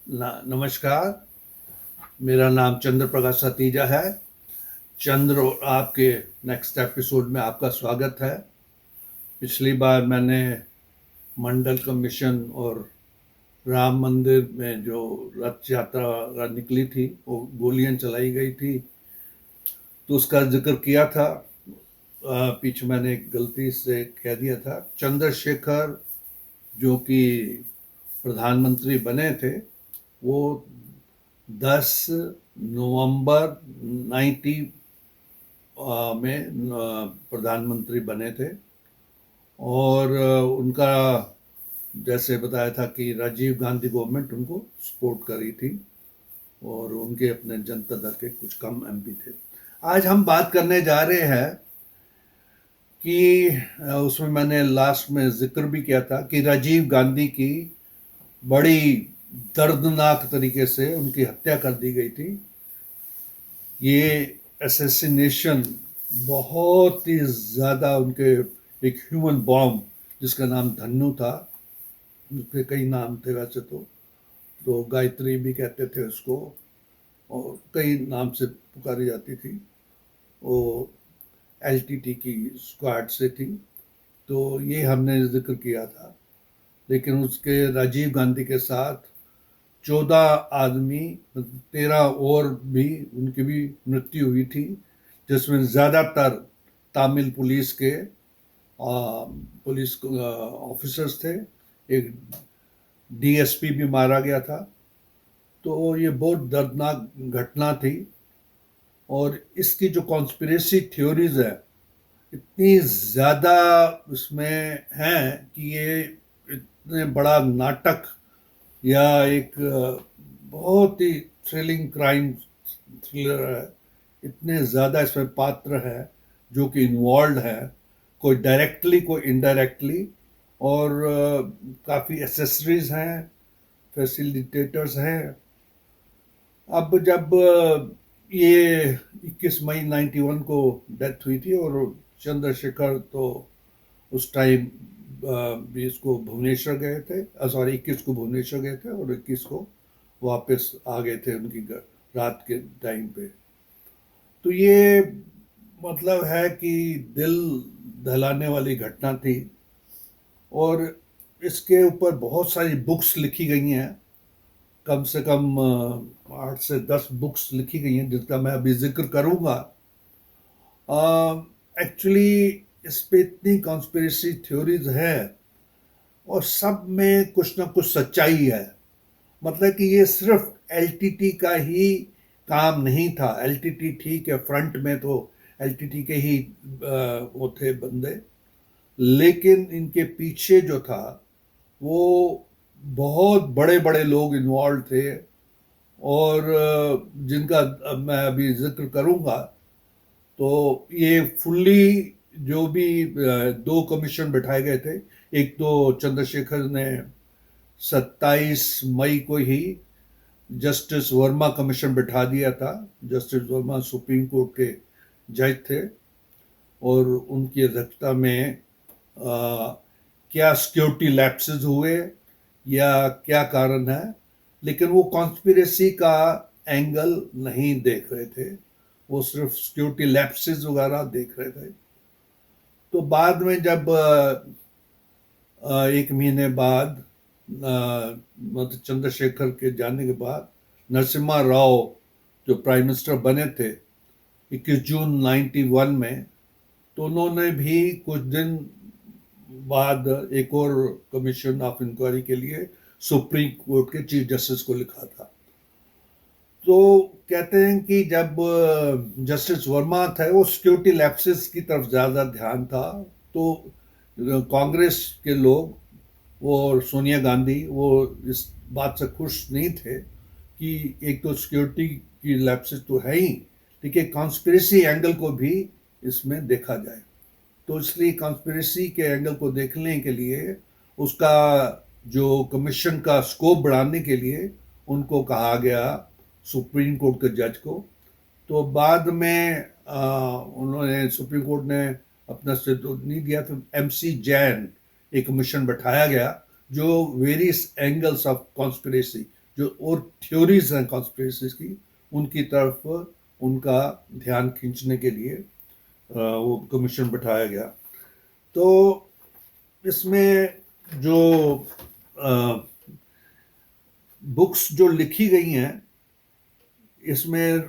नमस्कार। मेरा नाम चंद्र प्रकाश सतीजा है। चंद्र और आपके नेक्स्ट एपिसोड में आपका स्वागत है। पिछली बार मैंने मंडल कमीशन और राम मंदिर में जो रथ यात्रा निकली थी, वो गोलियां चलाई गई थी, तो उसका जिक्र किया था। पीछे मैंने एक गलती से कह दिया था। चंद्रशेखर जो कि प्रधानमंत्री बने थे, वो 10 नवंबर 90 में प्रधानमंत्री बने थे। और उनका जैसे बताया था कि राजीव गांधी गवर्नमेंट उनको सपोर्ट करी थी, और उनके अपने जनता दल के कुछ कम एमपी थे। आज हम बात करने जा रहे हैं कि उसमें मैंने लास्ट में जिक्र भी किया था कि राजीव गांधी की बड़ी दर्दनाक तरीके से उनकी हत्या कर दी गई थी। ये असैसिनेशन बहुत ही ज़्यादा उनके, एक ह्यूमन बॉम्ब जिसका नाम धन्नू था, उसके कई नाम थे वैसे तो गायत्री भी कहते थे उसको, और कई नाम से पुकारी जाती थी। वो एलटीटी की स्क्वाड से थी, तो ये हमने जिक्र किया था। लेकिन उसके राजीव गांधी के साथ 14 आदमी, 13 और भी उनकी भी मृत्यु हुई थी, जिसमें ज़्यादातर तमिल पुलिस के पुलिस ऑफिसर्स थे। एक डीएसपी भी मारा गया था। तो ये बहुत दर्दनाक घटना थी। और इसकी जो कॉन्स्पिरेसी थ्योरीज है, इतनी ज़्यादा इसमें हैं कि ये इतने बड़ा नाटक या एक बहुत ही थ्रिलिंग क्राइम थ्रिलर है। इतने ज़्यादा इसमें पात्र है जो कि इन्वॉल्व है, कोई डायरेक्टली कोई इनडायरेक्टली। और काफ़ी एसेसरीज हैं, फैसिलिटेटर्स हैं। अब जब ये 21 मई 91 को डेथ हुई थी, और चंद्रशेखर तो उस टाइम 20 को भुवनेश्वर गए थे, सॉरी 21 को भुवनेश्वर गए थे, और 21 को वापस आ गए थे उनकी रात के टाइम पे। तो ये मतलब है कि दिल दहलाने वाली घटना थी। और इसके ऊपर बहुत सारी बुक्स लिखी गई हैं, कम से कम 8 से 10 बुक्स लिखी गई हैं, जिसका मैं अभी जिक्र करूँगा। एक्चुअली इस पे इतनी कॉन्स्पिरेसी थ्योरीज है, और सब में कुछ ना कुछ सच्चाई है। मतलब कि ये सिर्फ एलटीटी का ही काम नहीं था। एलटीटी ठीक है, फ्रंट में तो एलटीटी के ही वो थे बंदे, लेकिन इनके पीछे जो था वो बहुत बड़े बड़े लोग इन्वॉल्व थे। और जिनका मैं अभी जिक्र करूंगा। तो ये फुल्ली जो भी 2 कमीशन बैठाए गए थे। एक तो चंद्रशेखर ने 27 मई को ही जस्टिस वर्मा कमीशन बैठा दिया था। जस्टिस वर्मा सुप्रीम कोर्ट के जज थे, और उनकी अध्यक्षता में क्या सिक्योरिटी लैप्सेस हुए या क्या कारण है, लेकिन वो कॉन्स्पिरेसी का एंगल नहीं देख रहे थे। वो सिर्फ सिक्योरिटी लैप्सेस वगैरह देख रहे थे। तो बाद में जब 1 महीने बाद, मतलब चंद्रशेखर के जाने के बाद, नरसिम्हा राव जो प्राइम मिनिस्टर बने थे 21 जून 91 में, तो उन्होंने भी कुछ दिन बाद एक और कमीशन ऑफ इंक्वायरी के लिए सुप्रीम कोर्ट के चीफ जस्टिस को लिखा था। तो कहते हैं कि जब जस्टिस वर्मा थे, वो सिक्योरिटी लैप्सेस की तरफ ज़्यादा ध्यान था। तो कांग्रेस के लोग और सोनिया गांधी वो इस बात से खुश नहीं थे कि एक तो सिक्योरिटी की लैप्सेस तो है ही, लेकिन कॉन्स्पिरेसी एंगल को भी इसमें देखा जाए। तो इसलिए कॉन्स्पिरेसी के एंगल को देखने के लिए, उसका जो कमीशन का स्कोप बढ़ाने के लिए उनको कहा गया, सुप्रीम कोर्ट के जज को। तो बाद में उन्होंने, सुप्रीम कोर्ट ने अपना से तो नहीं दिया, तो एमसी जैन एक कमीशन बैठाया गया जो वेरियस एंगल्स ऑफ कॉन्स्पिरेसी, जो और थ्योरीज हैं कॉन्स्पिरेसीज की, उनकी तरफ उनका ध्यान खींचने के लिए वो कमीशन बैठाया गया। तो इसमें जो बुक्स जो लिखी गई हैं, इसमें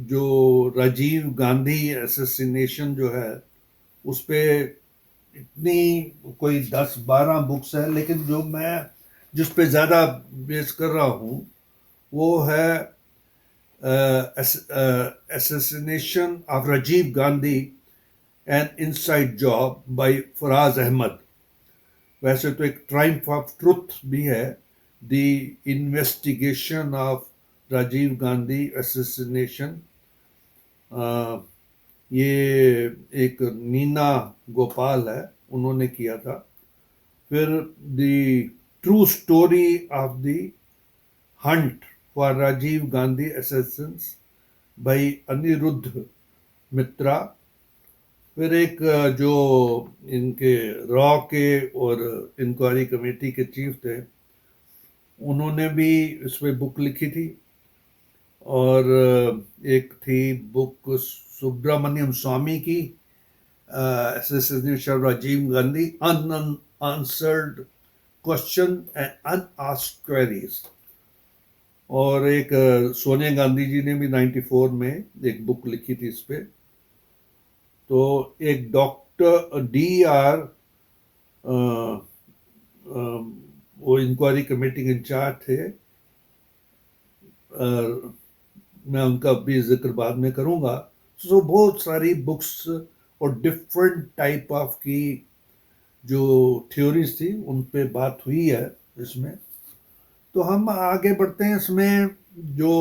जो राजीव गांधी एसेसिनेशन जो है, उस पे इतनी कोई 10-12 बुक्स है, लेकिन जो मैं जिस पे ज़्यादा बेस कर रहा हूँ वो है assassination of Rajiv Gandhi an inside job by Faraz Ahmad. वैसे तो एक ट्रायम्फ ऑफ ट्रुथ भी है, the investigation of Rajiv Gandhi assassination. ये एक नीना गोपाल है, उन्होंने किया था। फिर the true story of the hunt for Rajiv Gandhi assassins by Aniruddha Mitra. फिर एक जो इनके रॉ के और इंक्वायरी कमेटी के चीफ थे, उन्होंने भी इस पर बुक लिखी थी। और एक थी बुक सुब्रमण्यम स्वामी की, assassination Rajiv Gandhi, unanswered question and unasked queries। और एक सोनिया गांधी जी ने भी 94 में एक बुक लिखी थी इस पे। तो एक डॉक्टर DR वो इंक्वायरी कमेटी के इंचार्ज थे, मैं उनका भी जिक्र बाद में करूंगा। सो बहुत सारी बुक्स और डिफरेंट टाइप ऑफ की जो थ्योरीज थी उन पे बात हुई है इसमें। तो हम आगे बढ़ते हैं इसमें। जो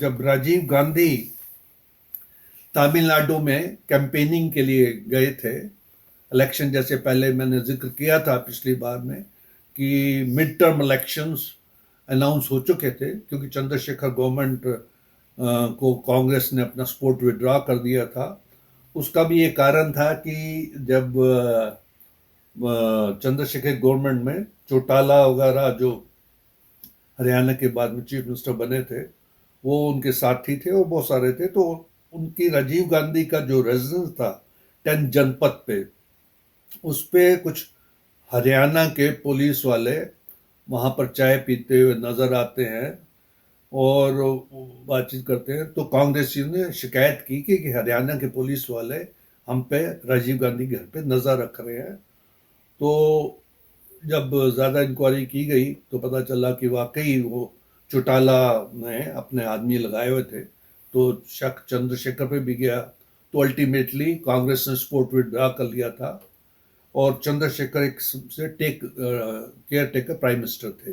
जब राजीव गांधी तमिलनाडु में कैंपेनिंग के लिए गए थे, इलेक्शन, जैसे पहले मैंने जिक्र किया था पिछली बार में कि मिड टर्म इलेक्शंस अनाउंस हो चुके थे, क्योंकि चंद्रशेखर गवर्नमेंट को कांग्रेस ने अपना सपोर्ट विड्रॉ कर दिया था। उसका भी ये कारण था कि जब चंद्रशेखर गवर्नमेंट में चौटाला वगैरह जो हरियाणा के बाद में चीफ मिनिस्टर बने थे, वो उनके साथी थे और बहुत सारे थे। तो उनकी राजीव गांधी का जो रेजिडेंस था 10 जनपद पे, उस पे कुछ हरियाणा के पुलिस वाले वहाँ पर चाय पीते हुए नजर आते हैं और बातचीत करते हैं। तो कांग्रेसियों ने शिकायत की कि हरियाणा के पुलिस वाले हम पे राजीव गांधी घर पे नजर रख रहे हैं। तो जब ज़्यादा इंक्वायरी की गई तो पता चला कि वाकई वो चौटाला ने अपने आदमी लगाए हुए थे। तो शक चंद्रशेखर पे भी गया। तो अल्टीमेटली कांग्रेस ने सपोर्ट विड्रॉ कर लिया था और चंद्रशेखर एक से केयर टेकर प्राइम मिनिस्टर थे।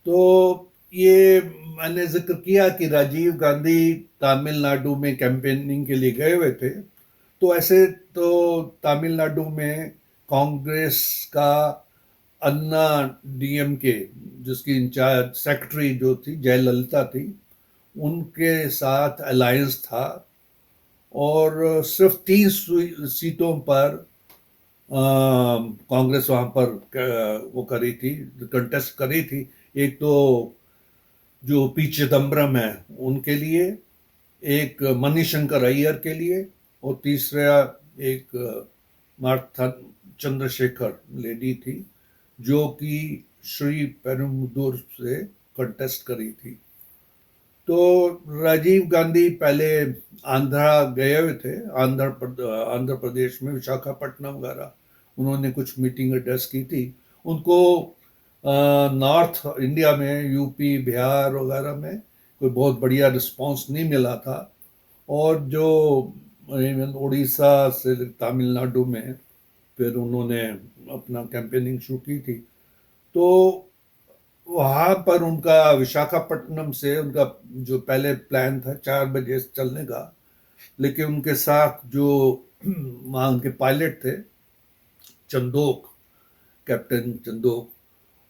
तो ये मैंने जिक्र किया कि राजीव गांधी तमिलनाडु में कैंपेनिंग के लिए गए हुए थे। तो ऐसे तो तमिलनाडु में कांग्रेस का अन्ना DMK, जिसकी इंचार्ज सेक्रेटरी जो थी जयललिता थी, उनके साथ अलायंस था। और सिर्फ 3 सीटों पर कांग्रेस वहां पर वो करी थी, कंटेस्ट करी थी। एक तो जो पी चिदम्बरम है उनके लिए, एक मणिशंकर अय्यर के लिए, और तीसरा एक मार्था चंद्रशेखर लेडी थी जो कि श्री पेरुम्बदूर से कंटेस्ट करी थी। तो राजीव गांधी पहले आंध्रा गए हुए थे, आंध्र प्रदेश में विशाखापट्टनम वगैरह उन्होंने कुछ मीटिंग एड्रेस की थी। उनको नॉर्थ इंडिया में यूपी बिहार वगैरह में कोई बहुत बढ़िया रिस्पांस नहीं मिला था। और जो उड़ीसा से तमिलनाडु में फिर उन्होंने अपना कैंपेनिंग शुरू की थी। तो वहाँ पर उनका विशाखापट्टनम से उनका जो पहले प्लान था 4 बजे चलने का, लेकिन उनके साथ जो वहाँ उनके पायलट थे चंदोक, कैप्टन चंदोक,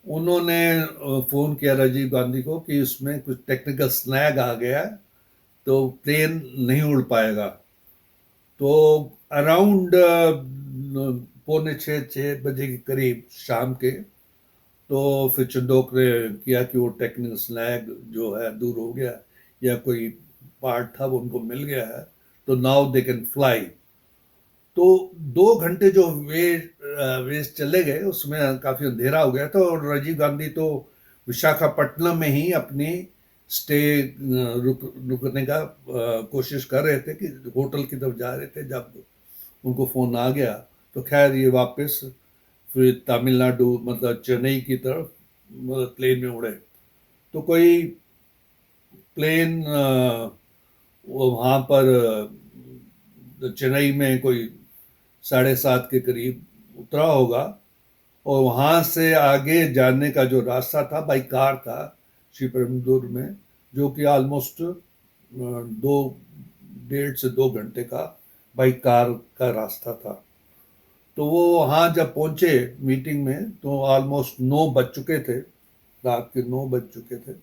उन्होंने फ़ोन किया राजीव गांधी को कि उसमें कुछ टेक्निकल स्नैग आ गया है तो प्लेन नहीं उड़ पाएगा। तो अराउंड 5:45-6 बजे के करीब शाम के तो फिर चंदोक ने किया कि वो टेक्निकल स्लैग जो है दूर हो गया, या कोई पार्ट था वो उनको मिल गया है, तो नाउ दे कैन फ्लाई। तो 2 घंटे जो वेस्ट चले गए उसमें काफी अंधेरा हो गया था, और राजीव गांधी तो विशाखापट्टनम में ही अपनी स्टे रुकने का कोशिश कर रहे थे, कि होटल की तरफ जा रहे थे, जब उनको फोन आ गया। तो खैर ये वापस फिर तमिलनाडु मतलब चेन्नई की तरफ मतलब प्लेन में उड़े। तो कोई प्लेन वहाँ पर चेन्नई में कोई 7:30 के करीब उतरा होगा, और वहाँ से आगे जाने का जो रास्ता था बाई कार था श्रीपेरुम्बदूर में, जो कि ऑलमोस्ट 1.5 से 2 घंटे का बाई कार का रास्ता था। तो वो वहाँ जब पहुँचे मीटिंग में तो ऑलमोस्ट 9 बज चुके थे, रात के 9 बज चुके थे,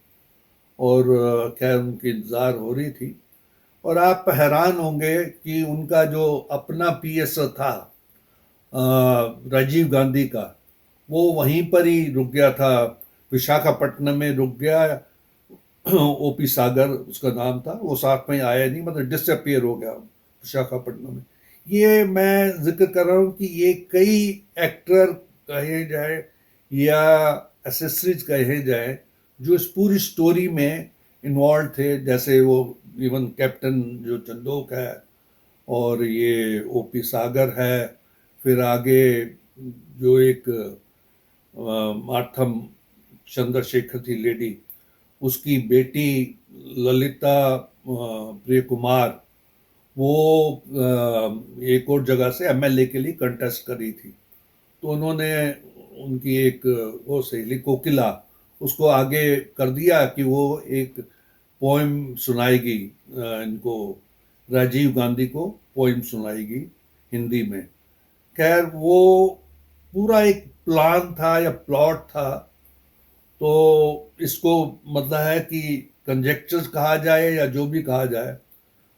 और खैर उनकी इंतज़ार हो रही थी। और आप हैरान होंगे कि उनका जो अपना पीएस था राजीव गांधी का, वो वहीं पर ही रुक गया था, विशाखापट्टनम में रुक गया। ओपी सागर उसका नाम था, वो साथ में आया नहीं, मतलब डिसअपियर हो गया विशाखापट्टनम में। ये मैं जिक्र कर रहा हूँ कि ये कई एक्टर कहे जाए या एसेसरीज कहे जाए जो इस पूरी स्टोरी में इन्वॉल्व थे, जैसे वो इवन कैप्टन जो चंदोक है, और ये ओपी सागर है, फिर आगे जो एक मार्थम चंद्रशेखर थी लेडी, उसकी बेटी ललिता प्रिय कुमार, वो एक और जगह से एमएलए के लिए कंटेस्ट कर रही थी। तो उन्होंने उनकी एक वो सहेली कोकिला, उसको आगे कर दिया कि वो एक पोएम सुनाएगी इनको, राजीव गांधी को पोएम सुनाएगी हिंदी में। खैर वो पूरा एक प्लान था या प्लॉट था। तो इसको मतलब है कि कंजेक्चर्स कहा जाए या जो भी कहा जाए,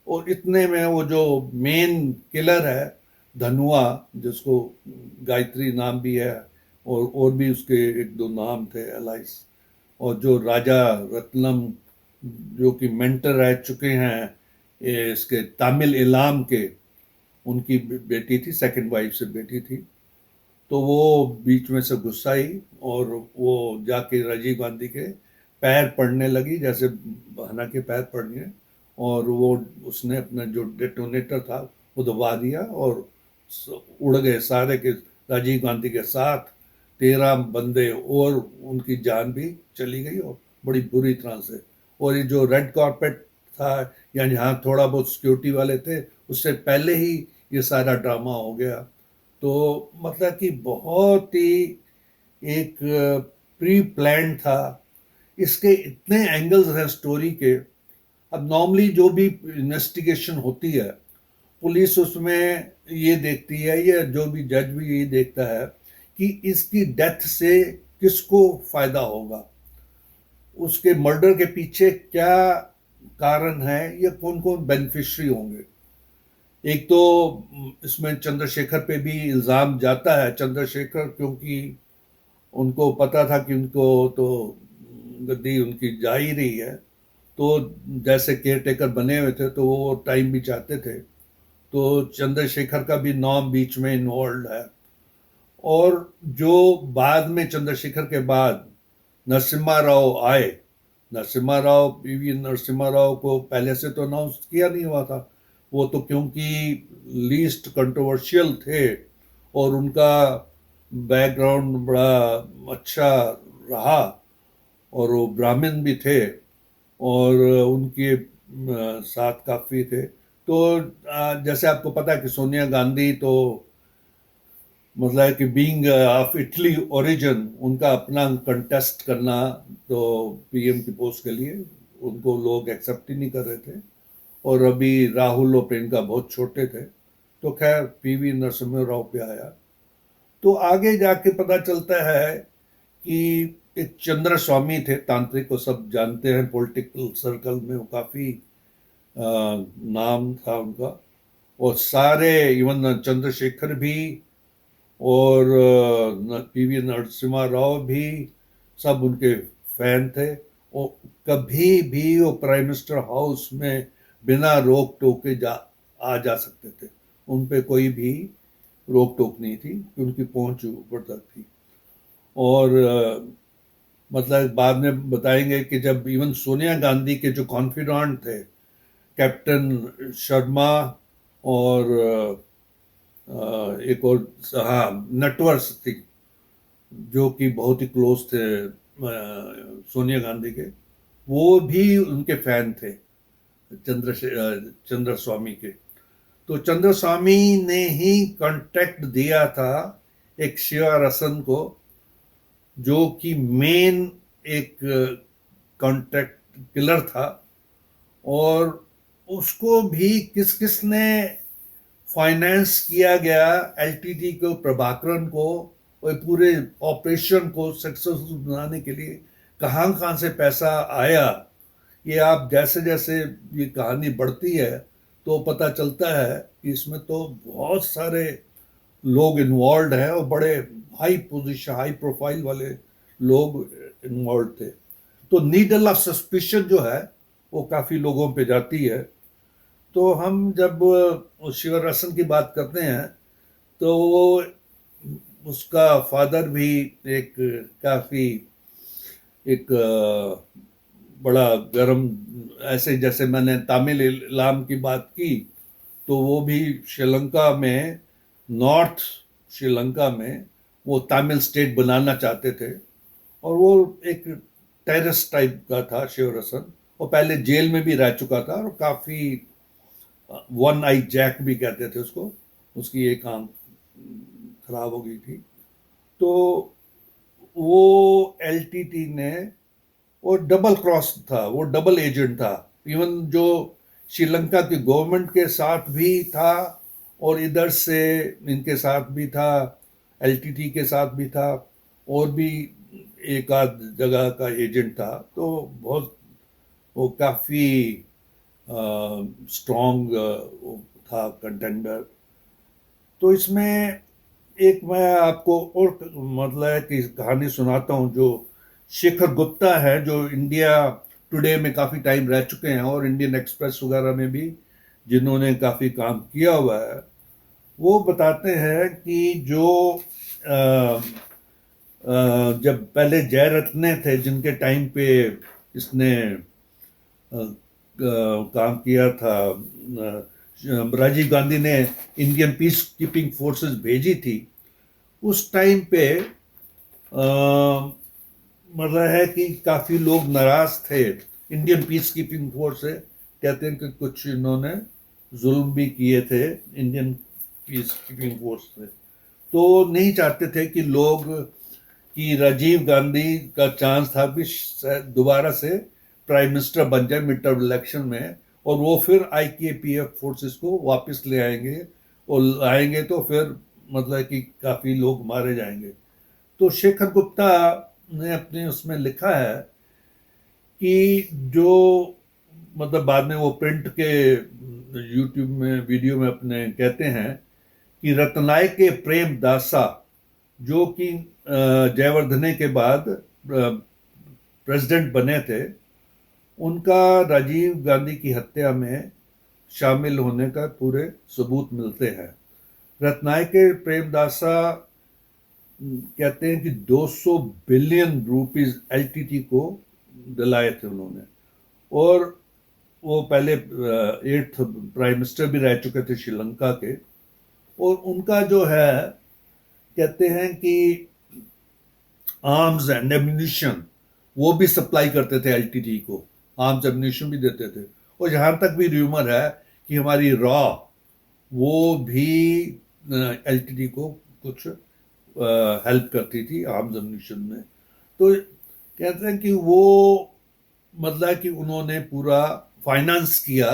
और इतने में वो जो मेन किलर है धनुआ, जिसको गायत्री नाम भी है, और भी उसके एक दो नाम थे एलाइस, और जो राजा रत्नम जो कि मेंटर रह चुके हैं इसके तामिल इलाम के, उनकी बेटी थी, सेकंड वाइफ से बेटी थी। तो वो बीच में से गुस्सा आई, और वो जाके राजीव गांधी के पैर पड़ने लगी, जैसे बहना के पैर पड़ने, और वो उसने अपना जो डेटोनेटर था वो दबा दिया, और उड़ गए सारे के, राजीव गांधी के साथ 13 बंदे, और उनकी जान भी चली गई, और बड़ी बुरी तरह से। और ये जो रेड कारपेट था, या जहाँ थोड़ा बहुत सिक्योरिटी वाले थे, उससे पहले ही ये सारा ड्रामा हो गया। तो मतलब कि बहुत ही एक प्री प्लान था। इसके इतने एंगल्स हैं स्टोरी के। अब नॉर्मली जो भी इन्वेस्टिगेशन होती है, पुलिस उसमें ये देखती है, या जो भी जज भी ये देखता है कि इसकी डेथ से किसको फायदा होगा, उसके मर्डर के पीछे क्या कारण है, या कौन कौन बेनिफिशियरी होंगे। एक तो इसमें चंद्रशेखर पे भी इल्ज़ाम जाता है। चंद्रशेखर क्योंकि उनको पता था कि उनको तो गद्दी उनकी जा ही रही है, तो जैसे केयर टेकर बने हुए थे तो वो टाइम भी चाहते थे, तो चंद्रशेखर का भी नाम बीच में इन्वॉल्व है। और जो बाद में चंद्रशेखर के बाद नरसिम्हा राव आए, नरसिम्हा राव, पीवी नरसिम्हा राव को पहले से तो अनाउंस किया नहीं हुआ था। वो तो क्योंकि लीस्ट कंट्रोवर्शियल थे, और उनका बैकग्राउंड बड़ा अच्छा रहा, और वो ब्राह्मण भी थे, और उनके साथ काफ़ी थे। तो जैसे आपको पता है कि सोनिया गांधी तो मतलब है कि बीइंग ऑफ इटली ओरिजिन, उनका अपना कंटेस्ट करना तो पीएम की पोस्ट के लिए उनको लोग एक्सेप्ट ही नहीं कर रहे थे। और अभी राहुल और प्रियंका बहुत छोटे थे, तो खैर पीवी नरसिम्हा राव पे आया। तो आगे जाके पता चलता है कि एक चंद्र स्वामी थे, तांत्रिक को सब जानते हैं, पॉलिटिकल सर्कल में वो काफ़ी नाम था उनका, और सारे इवन चंद्रशेखर भी, और पीवी नरसिम्हा राव भी, सब उनके फैन थे, और कभी भी वो प्राइम मिनिस्टर हाउस में बिना रोक टोके आ जा सकते थे। उन पे कोई भी रोक टोक नहीं थी, उनकी पहुंच ऊपर तक थी। और मतलब बाद में बताएंगे कि जब इवन सोनिया गांधी के जो कॉन्फिडेंट थे, कैप्टन शर्मा और एक और, हाँ, नटवर सिंह, जो कि बहुत ही क्लोज थे सोनिया गांधी के, वो भी उनके फैन थे चंद्र स्वामी के। तो चंद्र स्वामी ने ही कांटेक्ट दिया था एक शिवा रसन को, जो कि मेन एक कांटेक्ट किलर था। और उसको भी किस किस ने फाइनेंस किया गया, एलटीटी को, प्रभाकरन को, और पूरे ऑपरेशन को सक्सेसफुल बनाने के लिए कहाँ कहाँ से पैसा आया, ये आप जैसे जैसे ये कहानी बढ़ती है तो पता चलता है कि इसमें तो बहुत सारे लोग इन्वॉल्व हैं, और बड़े हाई पोजीशन, हाई प्रोफाइल वाले लोग इन्वॉल्व थे। तो नीडल ऑफ सस्पिशन जो है वो काफी लोगों पे जाती है। तो हम जब शिवरासन की बात करते हैं तो वो, उसका फादर भी एक काफी एक बड़ा गर्म, ऐसे जैसे मैंने तामिल इलाम की बात की, तो वो भी श्रीलंका में, नॉर्थ श्रीलंका में वो तमिल स्टेट बनाना चाहते थे। और वो एक टेररिस्ट टाइप का था शिवरसन। वो पहले जेल में भी रह चुका था, और काफी वन आई जैक भी कहते थे उसको, उसकी एक आंख खराब हो गई थी। तो वो एलटीटी ने, वो डबल क्रॉस था, वो डबल एजेंट था। इवन जो श्रीलंका की गवर्नमेंट के साथ भी था, और इधर से इनके साथ भी था, एलटीटी के साथ भी था, और भी एक आध जगह का एजेंट था। तो बहुत, वो काफ़ी स्ट्रॉन्ग था कंटेंडर। तो इसमें एक मैं आपको और मतलब है कि कहानी सुनाता हूँ। जो शेखर गुप्ता है, जो इंडिया टुडे में काफ़ी टाइम रह चुके हैं, और इंडियन एक्सप्रेस वगैरह में भी जिन्होंने काफ़ी काम किया हुआ है, वो बताते हैं कि जो जब पहले जयरत्ने थे, जिनके टाइम पे इसने काम किया था, राजीव गांधी ने इंडियन पीस कीपिंग फोर्सेस भेजी थी, उस टाइम पे मतलब है कि काफ़ी लोग नाराज थे इंडियन पीस कीपिंग फोर्स से। कहते हैं कि कुछ इन्होंने जुल्म भी किए थे इंडियन पीस कीपिंग फोर्स से। तो नहीं चाहते थे कि लोग, कि राजीव गांधी का चांस था कि दोबारा से प्राइम मिनिस्टर बन जाए मिड टर्म इलेक्शन में, और वो फिर आईकेपीएफ फोर्सेस को वापस ले आएंगे, और आएंगे तो फिर मतलब कि काफ़ी लोग मारे जाएंगे। तो शेखर गुप्ता ने अपने उसमें लिखा है कि जो, मतलब बाद में वो प्रिंट के यूट्यूब में वीडियो में अपने कहते हैं कि रत्नायक के प्रेम दासा, जो कि जयवर्धने के बाद प्रेसिडेंट बने थे, उनका राजीव गांधी की हत्या में शामिल होने का पूरे सबूत मिलते हैं। रत्नायक के प्रेमदासा कहते हैं कि 200 बिलियन रुपीस एलटीटी को दिलाए थे उन्होंने। और वो पहले 8th प्राइम मिनिस्टर भी रह चुके थे श्रीलंका के। और उनका जो है, कहते हैं कि आर्म्स एंड एम्यूनिशन वो भी सप्लाई करते थे एलटीटी को, आर्म्स एम्यूनिशन भी देते थे। और जहां तक भी र्यूमर है कि हमारी रॉ वो भी एलटीटी को कुछ हेल्प करती थी आर्म्स एम्यूनिशन में। तो कहते हैं कि वो, मतलब कि उन्होंने पूरा फाइनेंस किया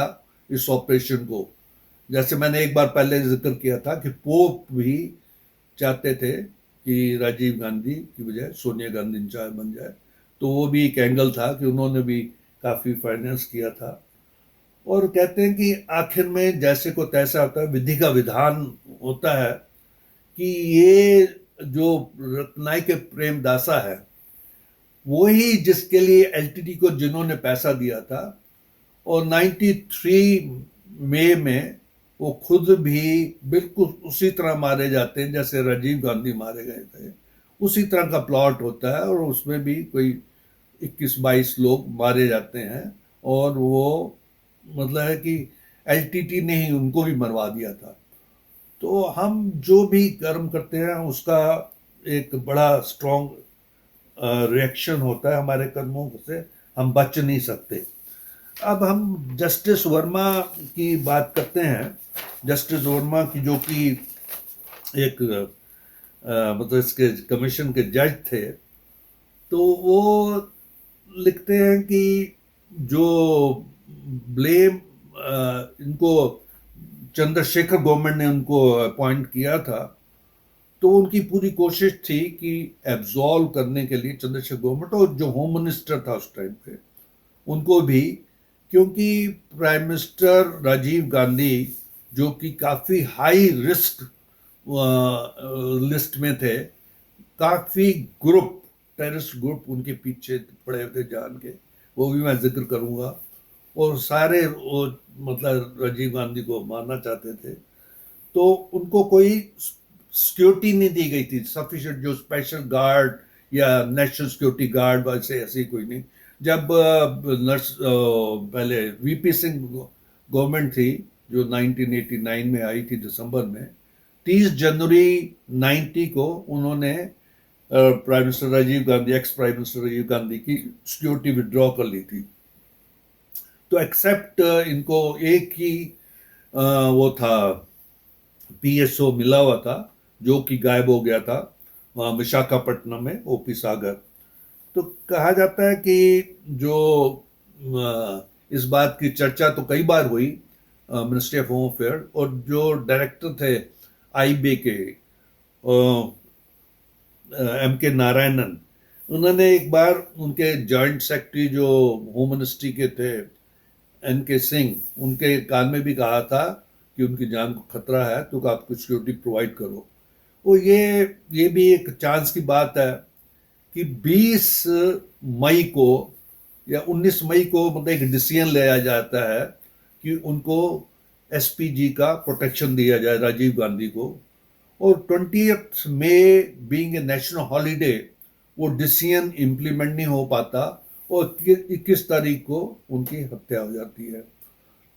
इस ऑपरेशन को। जैसे मैंने एक बार पहले जिक्र किया था कि पोप भी चाहते थे कि राजीव गांधी की बजाय सोनिया गांधी बन जाए। तो वो भी एक एंगल था कि उन्होंने भी काफ़ी फाइनेंस किया था। और कहते हैं कि आखिर में जैसे को तैसा होता है, विधि का विधान होता है, कि ये जो रत्नायक के प्रेमदासा है, वही जिसके लिए एलटीटी को जिन्होंने पैसा दिया था। और 93 मई में वो खुद भी बिल्कुल उसी तरह मारे जाते हैं जैसे राजीव गांधी मारे गए थे। उसी तरह का प्लॉट होता है और उसमें भी कोई 21-22 लोग मारे जाते हैं। और वो मतलब है कि एलटीटी ने ही उनको भी मरवा दिया था। तो हम जो भी कर्म करते हैं उसका एक बड़ा स्ट्रॉन्ग रिएक्शन होता है हमारे कर्मों से, हम बच नहीं सकते। अब हम जस्टिस वर्मा की बात करते हैं। जस्टिस वर्मा की जो कि एक मतलब इसके कमीशन के जज थे, तो वो लिखते हैं कि जो ब्लेम इनको चंद्रशेखर गवर्नमेंट ने उनको अपॉइंट किया था, तो उनकी पूरी कोशिश थी कि एब्जॉल्व करने के लिए चंद्रशेखर गवर्नमेंट और जो होम मिनिस्टर था उस टाइम पे उनको भी, क्योंकि प्राइम मिनिस्टर राजीव गांधी जो कि काफ़ी हाई रिस्क लिस्ट में थे, काफ़ी ग्रुप टेररिस्ट ग्रुप उनके पीछे पड़े थे जान के, वो भी मैं जिक्र करूंगा। और सारे वो मतलब राजीव गांधी को मारना चाहते थे, तो उनको कोई सिक्योरिटी नहीं दी गई थी सफिशिएंट, जो स्पेशल गार्ड या नेशनल सिक्योरिटी गार्ड वैसे ऐसी कोई नहीं। जब पहले वीपी सिंह गवर्नमेंट थी जो 1989 में आई थी दिसंबर में, 30 जनवरी 90 को उन्होंने prime minister Rajiv Gandhi, ex prime minister Rajiv Gandhi की सिक्योरिटी विड्रॉ कर ली थी। तो एक्सेप्ट इनको एक ही वो था, पीएसओ मिला हुआ था जो कि गायब हो गया था वहाँ विशाखापट्टनम में, ओपी सागर। तो कहा जाता है कि जो इस बात की चर्चा तो कई बार हुई मिनिस्ट्री ऑफ होम अफेयर, और जो डायरेक्टर थे आईबी के एम के नारायणन, उन्होंने एक बार उनके जॉइंट सेक्रेटरी जो होम मिनिस्ट्री के थे एन के सिंह, उनके कान में भी कहा था कि उनकी जान को खतरा है तो आप कुछ सिक्योरिटी प्रोवाइड करो। वो ये भी एक चांस की बात है कि 20 मई को या 19 मई को मतलब एक डिसीजन लिया जाता है कि उनको एसपीजी का प्रोटेक्शन दिया जाए राजीव गांधी को। और 20th May being a national holiday वो डिसीजन इम्प्लीमेंट नहीं हो पाता और 21 तारीख को उनकी हत्या हो जाती है।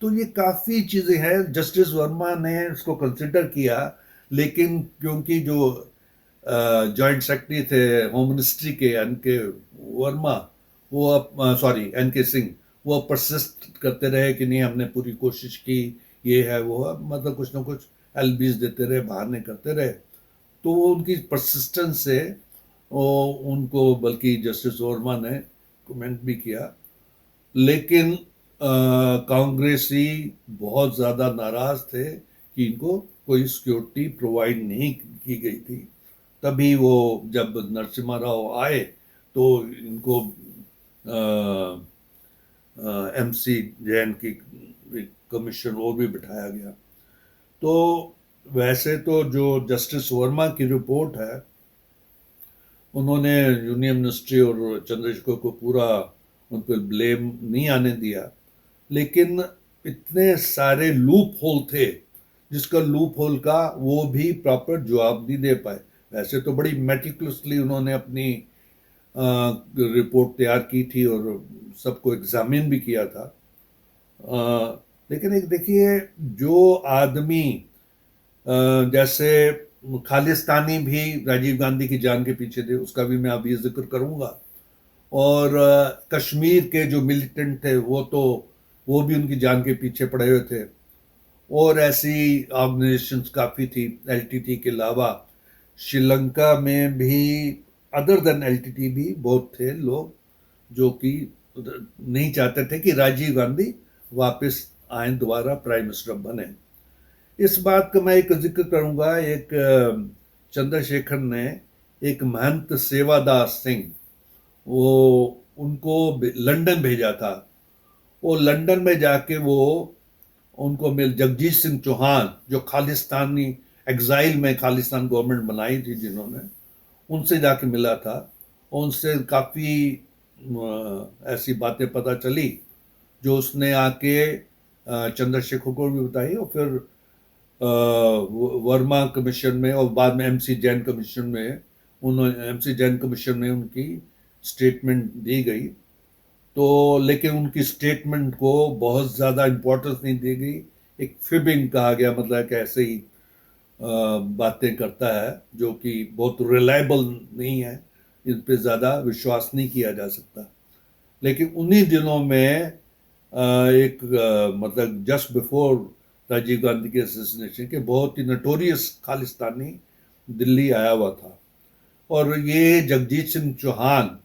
तो ये काफ़ी चीज़ें हैं, जस्टिस वर्मा ने इसको कंसिडर किया, लेकिन क्योंकि जो जॉइंट सेक्रेटरी थे होम मिनिस्ट्री के एन के वर्मा, वो सॉरी एन के सिंह, वो परसिस्ट करते रहे कि नहीं हमने पूरी कोशिश की, ये है वो है, मतलब कुछ ना कुछ एलबीज देते रहे, बहाने करते रहे। तो वो उनकी परसिस्टेंस से वो उनको बल्कि जस्टिस वर्मा ने कमेंट भी किया। लेकिन कांग्रेसी बहुत ज़्यादा नाराज थे कि इनको कोई सिक्योरिटी प्रोवाइड नहीं की गई थी। तभी वो जब नरसिम्हा राव आए तो इनको एमसी जैन की कमीशन और भी बिठाया गया। तो वैसे तो जो जस्टिस वर्मा की रिपोर्ट है, उन्होंने यूनियन मिनिस्ट्री और चंद्रशेखर को पूरा उन पर ब्लेम नहीं आने दिया, लेकिन इतने सारे लूप होल थे जिसका लूप होल का वो भी प्रॉपर जवाब नहीं दे पाए। वैसे तो बड़ी मेटिकुलसली उन्होंने अपनी रिपोर्ट तैयार की थी और सबको एग्जामिन भी किया था। लेकिन एक देखिए, जो आदमी जैसे खालिस्तानी भी राजीव गांधी की जान के पीछे थे, उसका भी मैं अभी जिक्र करूंगा। और कश्मीर के जो मिलिटेंट थे वो भी उनकी जान के पीछे पड़े हुए थे। और ऐसी ऑर्गेनाइजेशंस काफ़ी थी एलटीटी के अलावा। श्रीलंका में भी अदर देन एलटीटी भी बहुत थे लोग जो कि नहीं चाहते थे कि राजीव गांधी वापस आए, दोबारा प्राइम मिनिस्टर बने। इस बात का मैं एक जिक्र करूंगा। एक चंद्रशेखर ने एक महंत सेवादास सिंह, वो उनको लंदन भेजा था। वो लंदन में जाके वो उनको मिल जगजीत सिंह चौहान, जो खालिस्तानी एग्जाइल में खालिस्तान गवर्नमेंट बनाई थी जिन्होंने, उनसे जाके मिला था। उनसे काफ़ी ऐसी बातें पता चली जो उसने आके चंद्रशेखर को भी बताई, और फिर वर्मा कमीशन में और बाद में एमसी जैन कमीशन में, उन्होंने एमसी जैन कमीशन में उनकी स्टेटमेंट दी गई। तो लेकिन उनकी स्टेटमेंट को बहुत ज़्यादा इम्पोर्टेंस नहीं दी गई, एक फिबिंग कहा गया, मतलब कि ऐसे ही बातें करता है जो कि बहुत रिलायबल नहीं है, इन पे ज़्यादा विश्वास नहीं किया जा सकता। लेकिन उन्हीं दिनों में एक मतलब जस्ट बिफोर राजीव गांधी के असेसिनेशन के, बहुत ही नटोरियस खालिस्तानी दिल्ली आया हुआ था, और ये जगजीत सिंह चौहान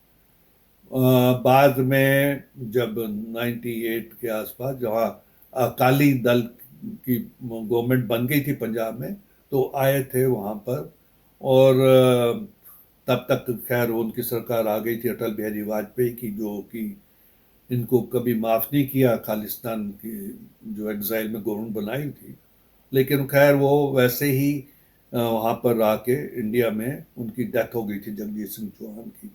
बाद में जब 98 के आसपास, जहाँ अकाली दल की गवर्नमेंट बन गई थी पंजाब में, तो आए थे वहाँ पर, और तब तक खैर उनकी सरकार आ गई थी अटल बिहारी वाजपेयी की, जो कि इनको कभी माफ़ नहीं किया, खालिस्तान की जो एग्जाइल में गवर्नमेंट बनाई थी। लेकिन खैर वो वैसे ही वहाँ पर आके इंडिया में उनकी डेथ हो गई थी, जगजीत सिंह चौहान की।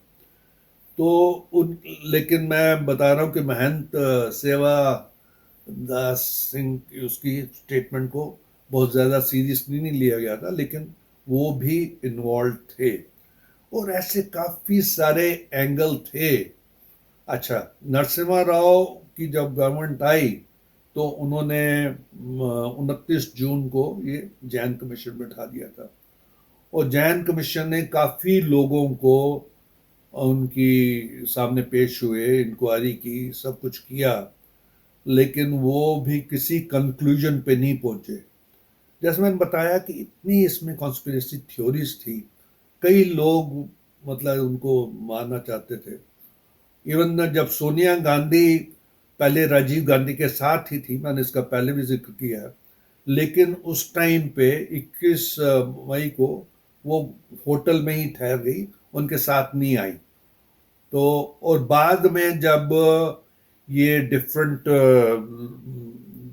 तो उन लेकिन मैं बता रहा हूँ कि महंत सेवा दास सिंह की उसकी स्टेटमेंट को बहुत ज़्यादा सीरियसली नहीं लिया गया था, लेकिन वो भी इन्वॉल्व थे, और ऐसे काफ़ी सारे एंगल थे। अच्छा, नरसिम्हा राव की जब गवर्नमेंट आई तो उन्होंने 29 जून को ये जैन कमीशन बैठा दिया था, और जैन कमीशन ने काफ़ी लोगों को उनकी सामने पेश हुए, इंक्वायरी की, सब कुछ किया, लेकिन वो भी किसी कंक्लूजन पे नहीं पहुंचे। जैसे मैंने बताया कि इतनी इसमें कॉन्स्पिरेसी थ्योरीज थी, कई लोग मतलब उनको मारना चाहते थे। इवन जब सोनिया गांधी पहले राजीव गांधी के साथ ही थी, मैंने इसका पहले भी जिक्र किया है, लेकिन उस टाइम पे 21 मई को वो होटल में ही ठहर गई, उनके साथ नहीं आई। तो और बाद में जब ये डिफरेंट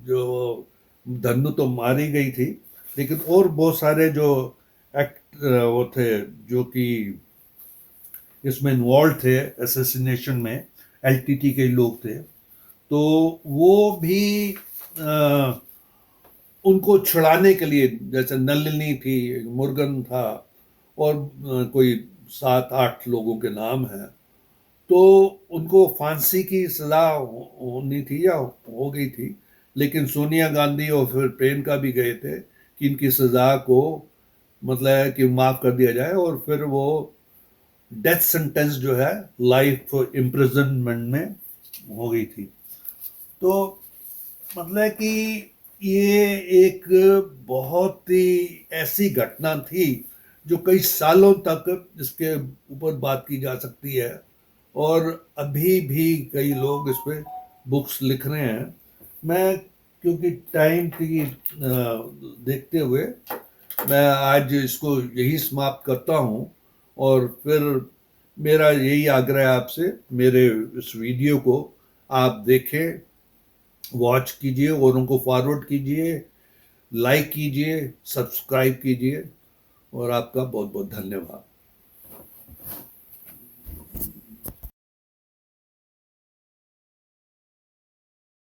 जो धन्नु तो मारी गई थी, लेकिन और बहुत सारे जो एक्ट वो थे जो कि इसमें इन्वॉल्व थे असैसिनेशन में, एलटीटी के लोग थे, तो वो भी उनको छुड़ाने के लिए, जैसे नलिनी थी, मुर्गन था, और कोई 7-8 लोगों के नाम हैं, तो उनको फांसी की सज़ा होनी थी या हो गई थी, लेकिन सोनिया गांधी और फिर प्रियंका भी गए थे कि इनकी सज़ा को मतलब है कि माफ़ कर दिया जाए, और फिर वो डेथ सेंटेंस जो है लाइफ इम्प्रिजनमेंट में हो गई थी। तो मतलब कि ये एक बहुत ही ऐसी घटना थी जो कई सालों तक इसके ऊपर बात की जा सकती है, और अभी भी कई लोग इस पे बुक्स लिख रहे हैं। मैं क्योंकि टाइम की देखते हुए मैं आज इसको यही समाप्त करता हूँ, और फिर मेरा यही आग्रह है आपसे, मेरे इस वीडियो को आप देखें, वॉच कीजिए और उनको फॉरवर्ड कीजिए, लाइक कीजिए, सब्सक्राइब कीजिए, और आपका बहुत बहुत धन्यवाद।